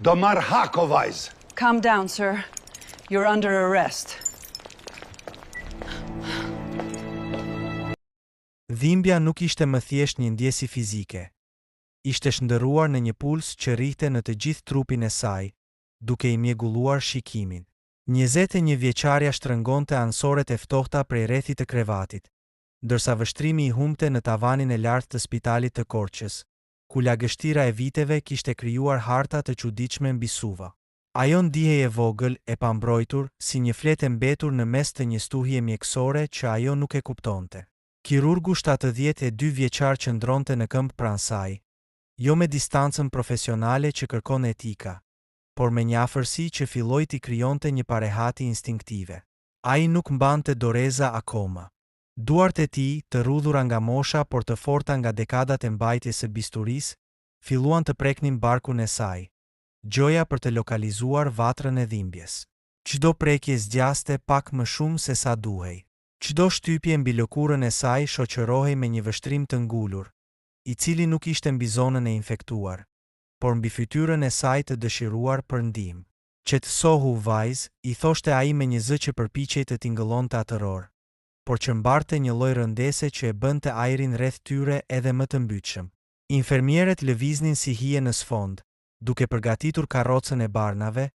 Do marr hak o vajzë. Calm down, sir. You're under arrest. Dhimbja nuk ishte më thjesht një ndjesi fizike. Ishte shndërruar në një puls që rrihte në të gjithë trupin e saj, duke i mjegulluar shikimin. 21 vjeçarja shtrëngonte ansoret e ftohta prej rrethit të krevatit, ndërsa vështrimi i humbte në tavanin e lartë të spitalit të Korçës, ku lagështira e viteve kishte krijuar harta të çuditshme mbi Suva. Ajo ndihej e vogël, e pambrojtur, si një fletë mbetur në mes të një stuhje mjekësore që ajo nuk e kuptonte. Kirurgu 72 vjeçar qëndronte në këmbë pranë saj, jo me distancën profesionale që kërkon etika, por me një afërsi që filloi t'i krijonte një parehati instinktive. Ai nuk mbante doreza akoma. Duart e tij, të rrudhura nga mosha por të forta nga dekadat e mbajtjes së bisturisë, filluan të preknin barkun e saj. Gjoja për të lokalizuar vatrën e dhimbjes. Çdo prekje zgjaste pak më shumë se sa duhej. Çdo shtypje mbi lëkurën e saj shoqërohej me një vështrim të ngulur, i cili nuk ishte mbi zonën e infektuar, por mbi fytyrën e saj të dëshiruar për ndihmë. Qetësohu vajzë, i thoshte ai me një zë që përpiqej të tingëllonte atëror, por që mbarte një lloj rëndese që e bënte ajrin rreth tyre edhe më të mbytshëm. Infermierët lëviznin si hije në sfond, duke përgatitur karrocën e barnave.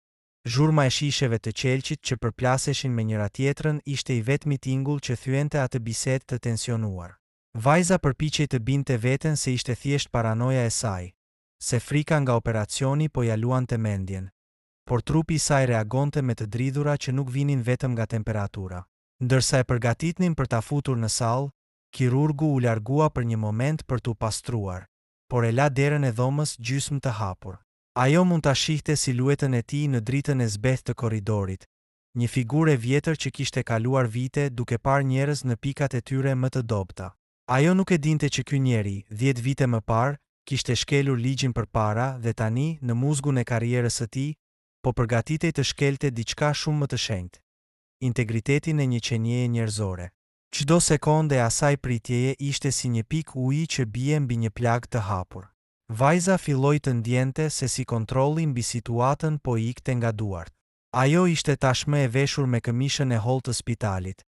Zhurma e shisheve të qelqit që përplaseshin me njëra tjetrën ishte i vetmi tingull që thyente atë bisedë të tensionuar. Vajza përpiqej të binte veten se ishte thjesht paranoja e saj, se frika nga operacioni po ja luante mendjen, por trupi i saj reagonte me të dridhura që nuk vinin vetëm nga temperatura. Ndërsa e përgatitnin për ta futur në sallë, kirurgu u largua për një moment për t'u pastruar, por e la derën e dhomës gjysmë të hapur. Ajo mund ta shihte siluetën e tij në dritën e zbehtë të korridorit, një figurë e vjetër që kishte kaluar vite duke parë njerëz në pikat e tyre më të dobta. Ajo nuk e dinte që ky njeri, 10 vite më parë, kishte shkelur ligjin përpara dhe tani, në muzgun e karrierës së tij, po përgatitej të shkelte diçka shumë më të shenjtë. Integritetin e një qenieje njerëzore. Çdo sekondë e asaj pritjeje ishte si një pikë uji që bie mbi një plagë të hapur. Vajza filloi të ndjente se si kontrolli mbi situatën po I ikte nga duart. Ajo ishte tashmë e veshur me këmishën e hollë të spitalit,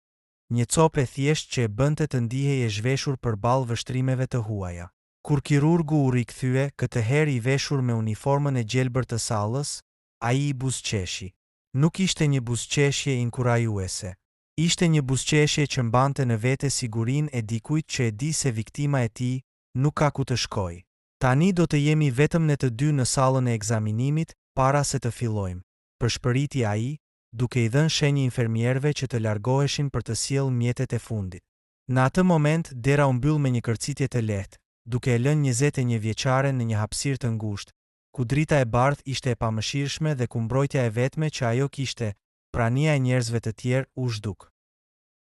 një copë e thjeshtë që e bënte të ndihej e zhveshur përballë vështrimeve të huaja. Kur kirurgu u rikthye, këtë herë I veshur me uniformën e gjelbër të sallës, ai I buzëqeshi. Nuk ishte një buzëqeshje inkurajuese. Ishte një buzëqeshje që mbante në vete sigurinë e dikujt që e di se viktima e tij nuk ka ku të shkojë. Tani do të jemi vetëm ne të dy në sallën e ekzaminimit para se të fillojmë, përshpëriti ai, duke I dhënë shenjë infermierëve që të largoheshin për të sjellë mjetet e fundit. Në atë moment dera u mbyll me një kërcitje të lehtë, duke e lënë 21 vjeçare në një hapësirë të ngushtë, ku drita e bardhë ishte e pamëshirshme dhe ku mbrojtja e vetme që ajo kishte, prania e njerëzve të tjerë, u zhduk.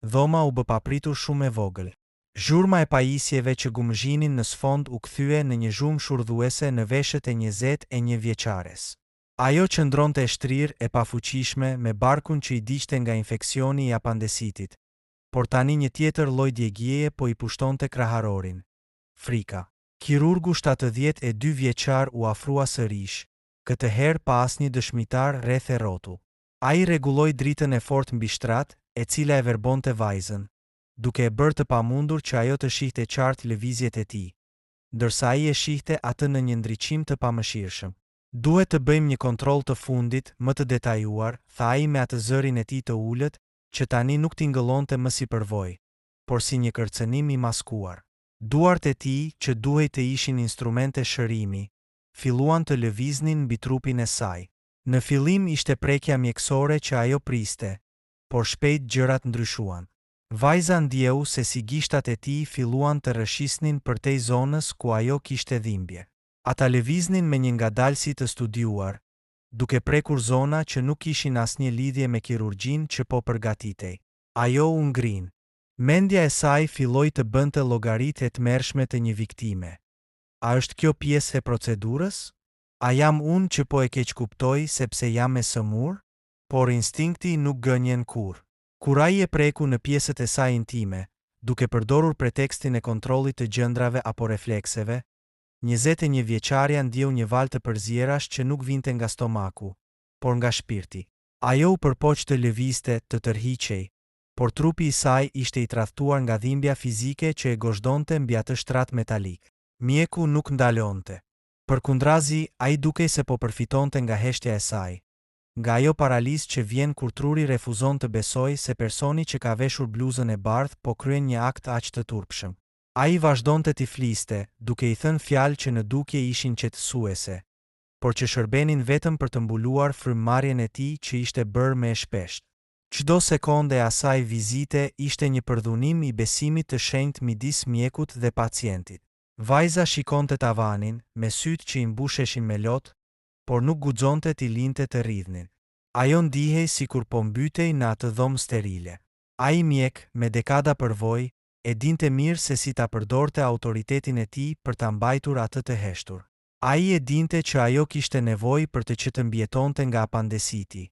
Dhoma u bë papritur shumë e vogël. Zhurma e pajisjeve që gumëzhinin në sfond u kthye në një zhumë shurdhuese në veshët e 21 vjeçares. Ajo qëndronte e shtrirë e pafuqishme me barkun që I diqte nga infeksioni I apandesitit, por tani një tjetër lloj djegjeje po I pushtonte kraharorin. Frika. Kirurgu 72 vjeçar u afrua sërish, këtë herë pa asnjë dëshmitar rreth e rrotull. Ai rregulloi dritën e fortë mbi shtrat, e cila e verbonte vajzën, duke e bërë të pamundur që ajo të shihte qartë lëvizjet e tij, ndërsa ai e shihte atë në një ndriçim të pamëshirshëm. Duhet të bëjmë një kontroll të fundit, më të detajuar, tha ai me atë zërin e tij të ulët, që tani nuk tingëllonte më si përvojë, por si një kërcënim I maskuar. Duart e tij, që duhej të ishin instrumente shërimi, filluan të lëviznin mbi trupin e saj. Në fillim ishte prekja mjekësore që ajo priste, por shpejt gjërat ndryshuan. Vajza ndjeu se si gishtat e tij filluan të rrëshisnin përtej zonës ku ajo kishte dhimbje. Ata lëviznin me një ngadalësi të studiuar, duke prekur zona që nuk kishin asnjë lidhje me kirurgjinë që po përgatitej. Ajo u ngrin. Mendja e saj filloi të bënte llogaritë e tmerrshme të një viktime. A është kjo pjesë e procedurës? A jam unë që po e keqkuptoj sepse jam e sëmur? Por instinkti nuk gënjen kurrë. Kur ai e preku në pjesët e saj intime, duke përdorur pretekstin e kontrollit të gjendrave apo reflekseve, 21 vjeçaria ndjeu një val të përzjerash që nuk vinte nga stomaku, por nga shpirti. Ajo u përpoq të lëvizte, të tërhiqej, por trupi i saj ishte i tradhtuar nga dhimbja fizike që e gozhdonte mbi atë shtrat metalik. Mjeku nuk ndalonte. Përkundrazi, ai dukej se po përfitonte nga heshtja e saj. Nga ajo paralizë që vjen kur truri refuzon të besojë se personi që ka veshur bluzën e bardhë po kryen një akt aq të turpshëm. Ai vazhdonte t'i fliste, duke i thënë fjalë që në dukje ishin qetësuese, por që shërbenin vetëm për të mbuluar frymëmarrjen e tij që ishte bërë më e shpeshtë. Çdo sekondë e asaj vizite ishte një përdhunim i besimit të shenjtë midis mjekut dhe pacientit. Vajza shikonte tavanin, me sytë që i mbusheshin me lot, por nuk guxonte t'i linte të rridhnin. Ajo ndihej sikur po mbytej në atë dhomë sterile. Ai mjek, me dekada përvojë, e dinte mirë se si ta përdorte autoritetin e tij për ta mbajtur atë të heshtur. Ai e dinte që ajo kishte nevojë për që të mbjetonte nga apandesiti,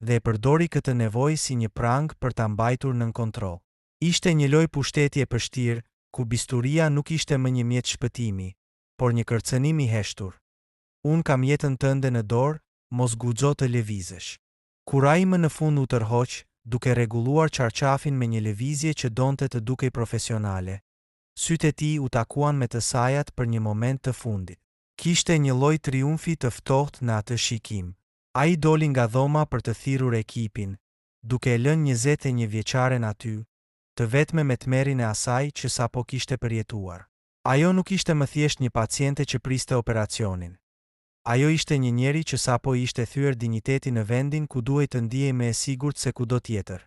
dhe e përdori këtë nevojë si një prang për ta mbajtur nën kontroll. Ishte një lojë pushteti e vështirë, ku bisturia nuk ishte më një mjet shpëtimi, por një kërcënim i heshtur. Unë kam jetën tënde në dorë, mos guxo të lëvizesh. Kur ai më në fund u tërhoq, duke rregulluar çarçafin me një lëvizje që donte të dukej profesionale, sytë e tij u takuan me të sajat për një moment të fundit. Kishte një lloj triumfi të ftohtë në atë shikim. Ai doli nga dhoma për të thirrur ekipin, duke e lënë 21 vjeçaren aty, të vetme me tmerrin e asaj që sapo kishte përjetuar. Ajo nuk ishte më thjesht një paciente që priste operacionin. Ajo ishte një njeri që sapo ishte thyer dinjiteti në vendin ku duhej të ndihej më e sigurt se kudo tjetër.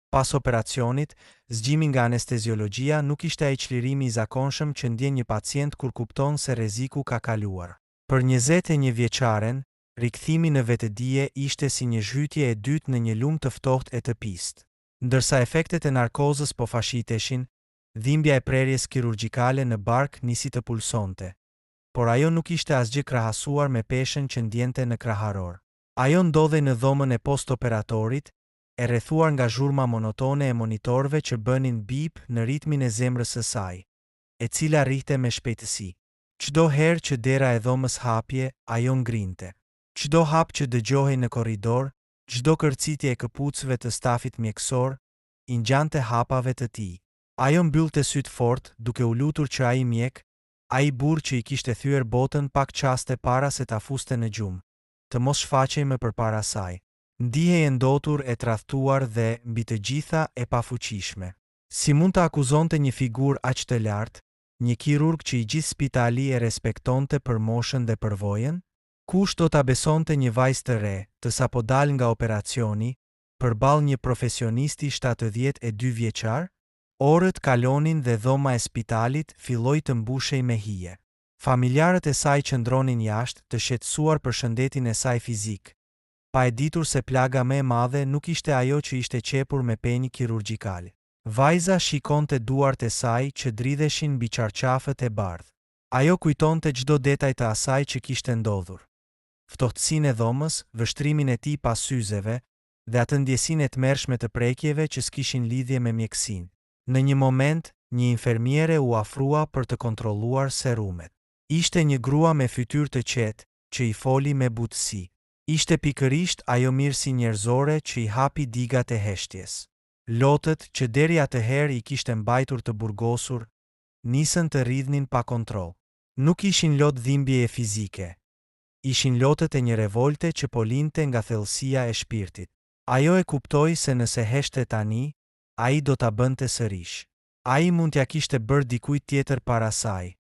Pas operacionit, zgjimi nga anesteziologjia nuk ishte ai çlirimi i zakonshëm që ndjen një pacient kur kupton se rreziku ka kaluar. Për 21 vjeçaren, rikthimi në vetëdije ishte si një zhytje e dytë në një lumë të ftohtë e të pistë. Ndërsa efektet e narkozës po fashiteshin, dhimbja e prerjes kirurgjikale në bark nisi të pulsonte, por ajo nuk ishte asgjë krahasuar me peshën që ndjente në kraharor. Ajo ndodhej në dhomën e postoperatorit, e rrethuar nga zhurma monotone e monitorëve që bënin bip në ritmin e zemrës së saj, e cila rrihte me shpejtësi. Çdo herë që dera e dhomës hapje, ajo ngrinte. Çdo hap që dëgjohej në korridor, çdo kërcitje e këpucëve të stafit mjekësor, i ngjante hapave të tij. Ajo mbyllte sytë fort, duke u lutur që ai mjek, ai burr që i kishte thyer botën pak çaste para se ta fuste në gjumë, të mos shfaqej më përpara saj. Ndihej e ndotur, e tradhtuar dhe, mbi të gjitha, e pafuqishme. Si mund të akuzonte një figurë aq të lartë, një kirurg që i gjithë spitali e respektonte për moshën dhe përvojën? Kush do ta besonte një vajzë të re, të sapo dal nga operacioni, përballë një profesionisti 72 vjeçar? Orët kalonin dhe dhoma e spitalit filloi të mbushej me hije. Familjarët e saj qëndronin jashtë, të shqetësuar për shëndetin e saj fizik, pa e ditur se plaga më e madhe nuk ishte ajo që ishte qepur me penjë kirurgjikal. Vajza shikonte duart e saj që dridheshin mbi çarçafët e bardhë. Ajo kujtonte çdo detaj të asaj që kishte ndodhur. Ftohtësinë e dhomës, vështrimin e tij pas syzeve, dhe atë ndjesinë e tmerrshme të prekjeve që s'kishin lidhje me mjekësinë. Në një moment, një infermiere u afrua për të kontrolluar serumet. Ishte një grua me fytyrë të qetë, që i foli me butësi. Ishte pikërisht ajo mirësi njerëzore që i hapi digat e heshtjes. Lotët që deri atëherë i kishte mbajtur të burgosur, nisën të rridhnin pa kontroll. Nuk ishin lot dhimbjeje fizike. Ishin lotët e një revolte që po linte nga thellësia e shpirtit. Ajo e kuptoi se nëse heshte tani, ai do ta bënte sërish. Ai mund t'ja kishte bërë dikujt tjetër para saj,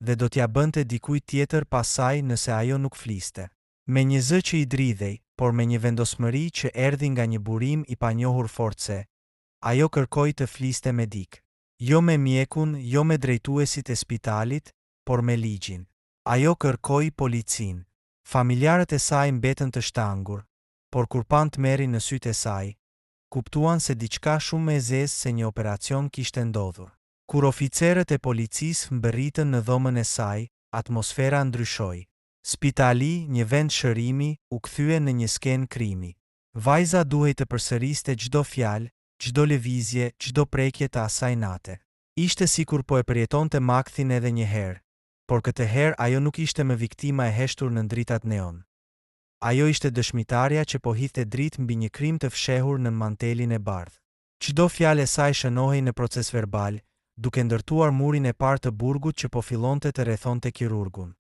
dhe do t'ja bënte dikujt tjetër pas saj nëse ajo nuk fliste. Me një zë që i dridhej, por me një vendosmëri që erdhi nga një burim i panjohur force, ajo kërkoi të fliste me dik. Jo me mjekun, jo me drejtuesit e spitalit, por me ligjin. Ajo kërkoi policin. Familjarët e saj mbetën të shtangur, por kur pan tmerrin në sytë e saj, kuptuan se diçka shumë më e zezë se një operacion kishte ndodhur. Kur oficerët e policisë mbërritën në dhomën e saj, atmosfera ndryshoi. Spitali, një vend shërimi, u kthye në një skenë krimi. Vajza duhej të përsëriste çdo fjalë, çdo lëvizje, çdo prekje të asaj nate. Ishte sikur po e përjetonte makthin edhe një herë, por këtë herë ajo nuk ishte më viktima e heshtur në dritat neon. Ajo ishte dëshmitarja që po hidhte dritë mbi një krim të fshehur në mantelin e bardhë. Çdo fjalë e saj shënohej në proces verbal, duke ndërtuar murin e parë të burgut që po fillonte të rrethonte kirurgun.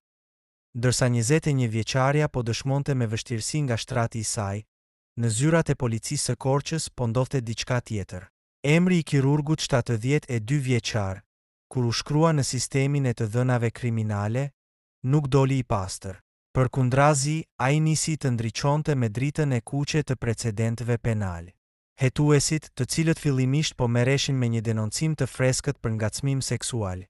Ndërsa 21 vjeçaria po dëshmonte me vështirësi nga shtrati i saj, në zyrat e policisë së Korçës po ndodhte diçka tjetër. Emri i kirurgut 72 vjeçar, kur u shkrua në sistemin e të dhënave kriminale, nuk doli i pastër. Përkundrazi, ai nisi të ndriçonte me dritën e kuqe të precedenteve penal. Hetuesit, të cilët fillimisht po merreshin me një denoncim të freskët për ngacmim seksual,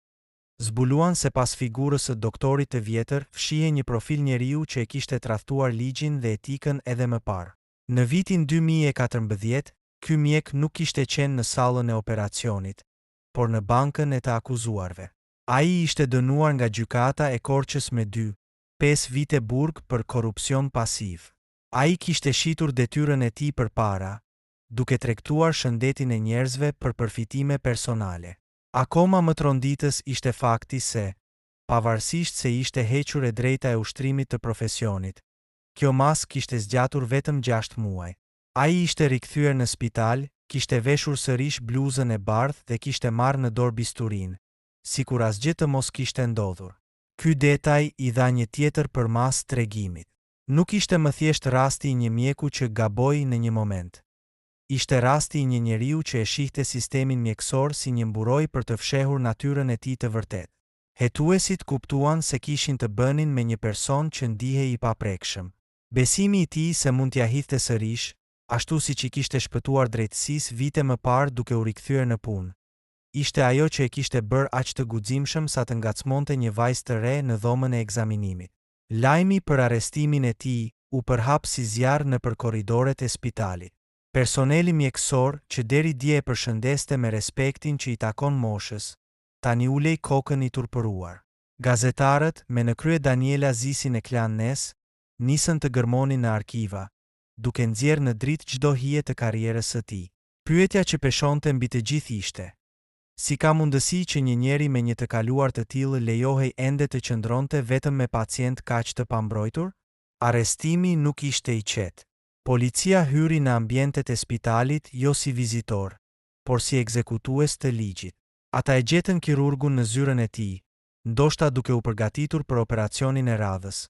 zbuluan se pas figurës së doktorit të vjetër fshihej një profil njeriu që e kishte tradhtuar ligjin dhe etikën edhe më parë. Në vitin 2014, ky mjek nuk kishte qenë në sallën e operacionit, por në bankën e të akuzuarve. Ai ishte dënuar nga gjykata e Korçës me 5 vite burg për korrupsion pasiv. Ai kishte shitur detyrën e tij përpara, duke tregtuar shëndetin e njerëzve për përfitime personale. Akoma më tronditës ishte fakti se, pavarësisht se ishte hequr e drejta e ushtrimit të profesionit, kjo mas kishte zgjatur vetëm 6 muaj. Ai ishte rikthyer në spital, kishte veshur sërish bluzën e bardhë dhe kishte marrë në dorë bisturinë, sikur asgjë të mos kishte ndodhur. Ky detaj i dha një tjetër përmas tregimit. Nuk ishte më thjesht rasti i një mjeku që gaboi në një moment. Ishte rasti i një njeriu që e shihte sistemin mjekësor si një mburoj për të fshehur natyrën e tij të vërtetë. Hetuesit kuptuan se kishin të bënin me një person që ndihej i paprekshëm. Besimi i tij se mund t'ia hidhte sërish, ashtu siç i kishte shpëtuar drejtësisë vite më parë duke u rikthyer në punë, ishte ajo që e kishte bërë aq të guximshëm sa të ngacmonte një vajzë të re në dhomën e ekzaminimit. Lajmi për arrestimin e tij u përhap si zjarr nëpër korridoret e spitalit. Personeli mjekësor, që deri dje e përshëndeste me respektin që i takon moshës, tani ulej kokën i turpëruar. Gazetarët, me në krye Daniela Zisin e Klan Nes, nisën të gërmonin në arkiva, duke nxjerrë në dritë çdo hije të karrierës së tij. Pyetja që peshonte mbi të gjithë ishte: si ka mundësi që një njeri me një të kaluar të tillë lejohej ende të qëndronte vetëm me pacient kaq të pambrojtur? Arrestimi nuk ishte i qetë. Policia hyri në ambientet e spitalit jo si vizitor, por si ekzekutues të ligjit. Ata e gjetën kirurgun në zyrën e tij, ndoshta duke u përgatitur për operacionin e radhës,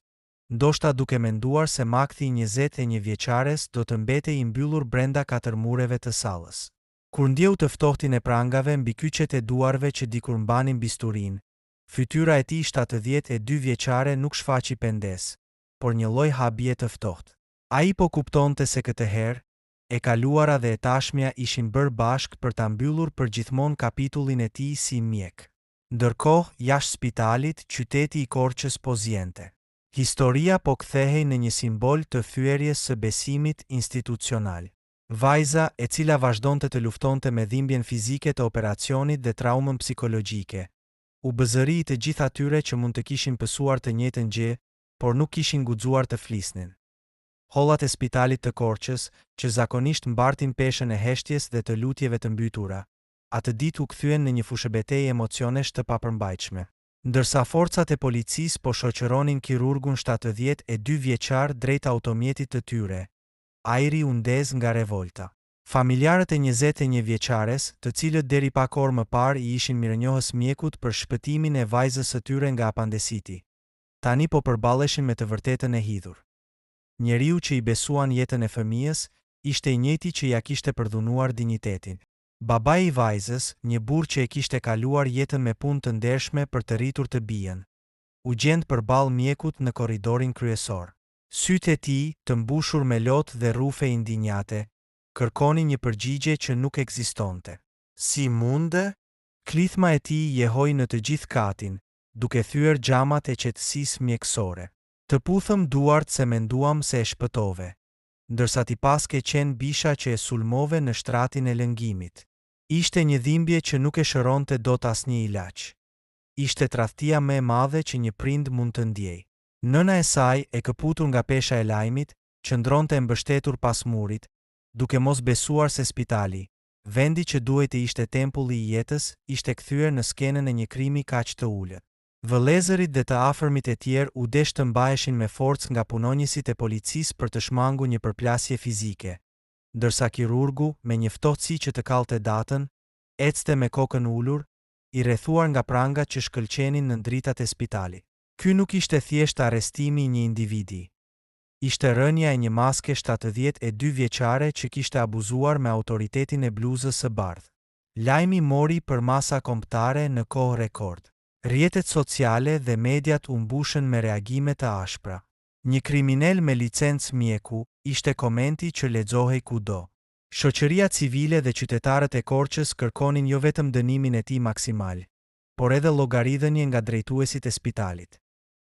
ndoshta duke menduar se makthi i 21 vjeçares do të mbetej i mbyllur brenda 4 mureve të sallës. Kur ndjeu të ftohtin e prangave mbi kyçet e duarve që dikur mbanin bisturinë, fytyra e tij 72 vjeçare nuk shfaqi pendes, por një lloj habije të ftohtë. Ai po kuptonte se këtë herë, e kaluara dhe e tashmja ishin bërë bashkë për ta mbyllur përgjithmonë kapitullin e tij si mjek. Ndërkohë, jashtë spitalit, qyteti i Korçës po zjente. Historia po kthehej në një simbol të thyerjes së besimit institucional. Vajza, e cila vazhdonte të luftonte me dhimbjen fizike të operacionit dhe traumën psikologjike, u bëzëri i të gjithë atyre që mund të kishin pësuar të njëjtën gjë, por nuk kishin guxuar të flisnin. Hollat e spitalit të Korçës, që zakonisht mbartin peshën e heshtjes dhe të lutjeve të mbytura, atë ditë u kthyen në një fushëbetejë emocionesh të papërmbajtshme. Ndërsa forcat e policisë po shoqëronin kirurgun 72 vjeçar drejt automjetit të tyre, ajri u ndez nga revolta. Familjarët e 21 vjeçares, të cilët deri pak orë më parë i ishin mirënjohës mjekut për shpëtimin e vajzës së tyre nga apandesiti, tani po përballeshin me të vërtetën e hidhur. Njeriu që i besuan jetën e fëmijës, ishte i njëjti që ja kishte përdhunuar dinjitetin. Babai i vajzës, një burr që e kishte kaluar jetën me punë të ndershme për të rritur të bijën, u gjend përballë mjekut në korridorin kryesor. Sytë e tij, të mbushur me lotë dhe rrufe indinjate, kërkonin një përgjigje që nuk ekzistonte. Si munde? Klithma e tij jehoi në të gjithë katin, duke thyer xhamat e qetësisë mjekësore. Të puthëm duart se menduam se e shpëtove, ndërsa ti pas ke qenë bisha që e sulmove në shtratin e lëngimit. Ishte një dhimbje që nuk e shëronte dot asnjë ilaç. Ishte tradhtia më e madhe që një prind mund të ndjejë. Nëna e saj, e këputur nga pesha e lajmit, qëndronte e mbështetur pas murit, duke mos besuar se spitali, vendi që duhej të ishte tempulli i jetës, ishte kthyer në skenën e një krimi kaq të ulët. Vëllezërit dhe të afërmit e tjerë u desh të mbaheshin me forcë nga punonjësit e policisë për të shmangur një përplasje fizike, ndërsa kirurgu, me një ftohtësi që të kallte datën, ecte me kokën ulur, i rrethuar nga prangat që shkëlqenin në dritat e spitalit. Ky nuk ishte thjesht arrestimi i një individi. Ishte rënja e një maske 72 vjeçare që kishte abuzuar me autoritetin e bluzës së bardhë. Lajmi mori për masa kombëtare në kohë rekord. Rrjetet sociale dhe mediat u mbushën me reagime të ashpra. Një kriminal me licencë mjeku ishte komenti që lexohej kudo. Shoqëria civile dhe qytetarët e Korçës kërkonin jo vetëm dënimin e tij maksimal, por edhe llogaridhënie nga drejtuesit e spitalit.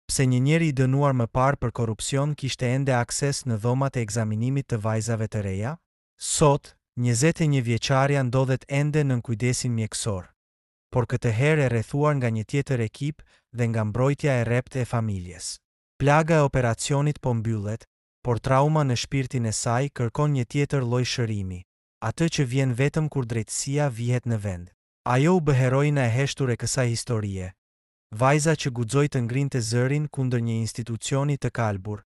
Pse një njeri i dënuar më parë për korrupsion kishte ende akses në dhomat e ekzaminimit të vajzave të reja? Sot, 21 vjeçaria ndodhet ende nën kujdesin mjekësor, por këtë herë e rrethuar nga një tjetër ekip dhe nga mbrojtja e rreptë e familjes. Plaga e operacionit po mbyllet, por trauma në shpirtin e saj kërkon një tjetër lloj shërimi, atë që vjen vetëm kur drejtësia vihet në vend. Ajo u bë heroina e heshtur e kësaj historie. Vajza që guxoi të ngrinte zërin kundër një institucioni të kalbur,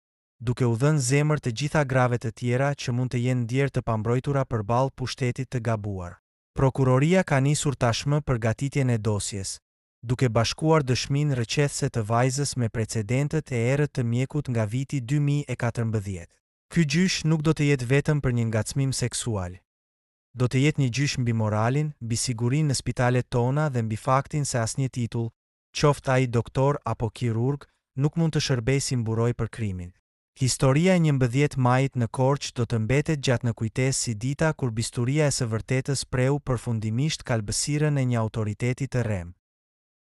duke u dhënë zemër të gjitha grave të tjera që mund të jenë ndjerë të pambrojtura përballë pushtetit të gabuar. Prokuroria ka nisur tashmë përgatitjen e dosjes, duke bashkuar dëshminë rrëqethse të vajzës me precedentet e errët të mjekut nga viti 2014. Ky gjysh nuk do të jetë vetëm për një ngacmim seksual. Do të jetë një gjysh mbi moralin, mbi sigurinë në spitalet tona dhe mbi faktin se asnjë titull, qoftë ai doktor apo kirurg, nuk mund të shërbejë si mburoj për krimin. Historia e 11 majit në Korçë do të mbetet gjatë në kujtesë si dita kur bisturia e së vërtetës preu përfundimisht kalbësirën e një autoriteti të rrem.